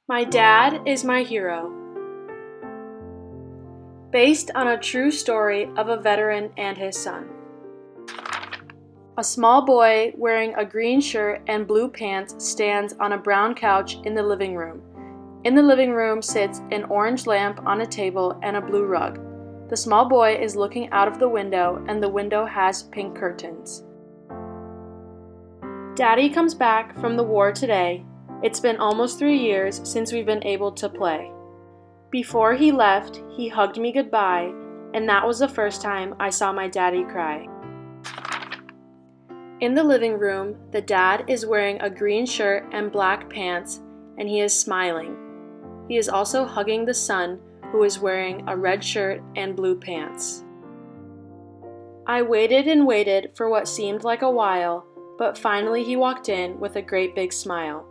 My Dad is My Hero. Based on a true story of a veteran and his son. A small boy wearing a green shirt and blue pants stands on a brown couch in the living room. In the living room sits an orange lamp on a table and a blue rug. The small boy is looking out of the window, and the window has pink curtains. Daddy comes back from the war today. It's been almost 3 years since we've been able to play. Before he left, he hugged me goodbye, and that was the first time I saw my daddy cry. In the living room, the dad is wearing a green shirt and black pants, and he is smiling. He is also hugging the son, who is wearing a red shirt and blue pants. I waited and waited for what seemed like a while, but finally he walked in with a great big smile.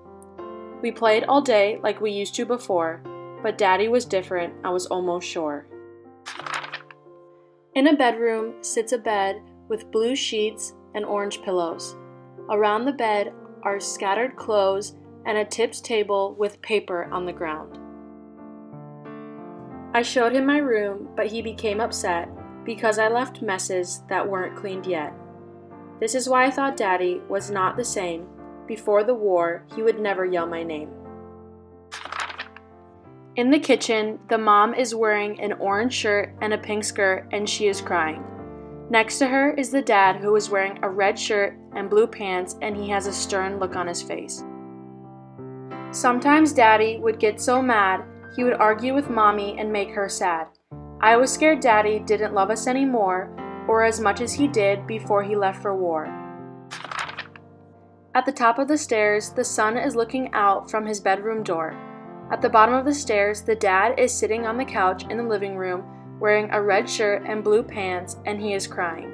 We played all day like we used to before, but Daddy was different, I was almost sure. In a bedroom sits a bed with blue sheets and orange pillows. Around the bed are scattered clothes and a tipped table with paper on the ground. I showed him my room, but he became upset because I left messes that weren't cleaned yet. This is why I thought Daddy was not the same. Before the war, he would never yell my name. In the kitchen, the mom is wearing an orange shirt and a pink skirt, and she is crying. Next to her is the dad, who is wearing a red shirt and blue pants, and he has a stern look on his face. Sometimes Daddy would get so mad, he would argue with Mommy and make her sad. I was scared Daddy didn't love us anymore, or as much as he did before he left for war. At the top of the stairs, the son is looking out from his bedroom door. At the bottom of the stairs, the dad is sitting on the couch in the living room, wearing a red shirt and blue pants, and he is crying.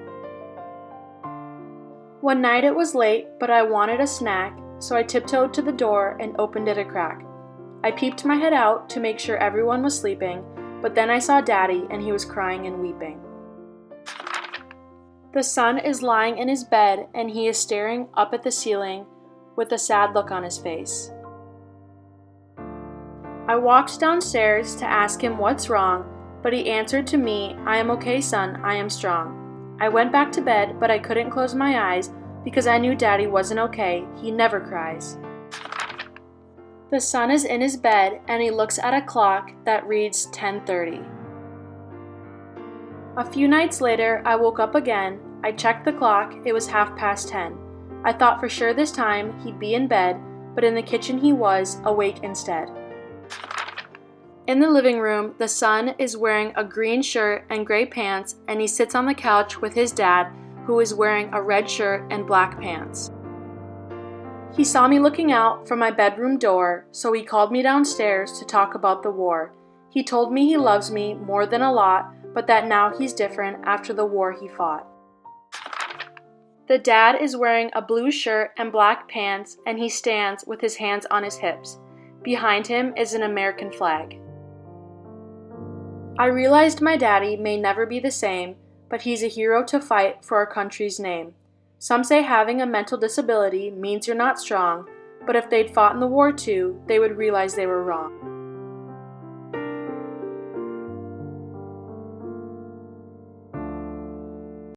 One night it was late, but I wanted a snack, so I tiptoed to the door and opened it a crack. I peeped my head out to make sure everyone was sleeping, but then I saw Daddy, and he was crying and weeping. The son is lying in his bed, and he is staring up at the ceiling with a sad look on his face. I walked downstairs to ask him what's wrong, but he answered to me, "I am okay, son, I am strong." I went back to bed, but I couldn't close my eyes because I knew Daddy wasn't okay. He never cries. The son is in his bed, and he looks at a clock that reads 10:30. A few nights later, I woke up again. I checked the clock, it was 10:30. I thought for sure this time he'd be in bed, but in the kitchen he was, awake instead. In the living room, the son is wearing a green shirt and gray pants, and he sits on the couch with his dad, who is wearing a red shirt and black pants. He saw me looking out from my bedroom door, so he called me downstairs to talk about the war. He told me he loves me more than a lot, but that now he's different after the war he fought. The dad is wearing a blue shirt and black pants, and he stands with his hands on his hips. Behind him is an American flag. I realized my daddy may never be the same, but he's a hero to fight for our country's name. Some say having a mental disability means you're not strong, but if they'd fought in the war too, they would realize they were wrong.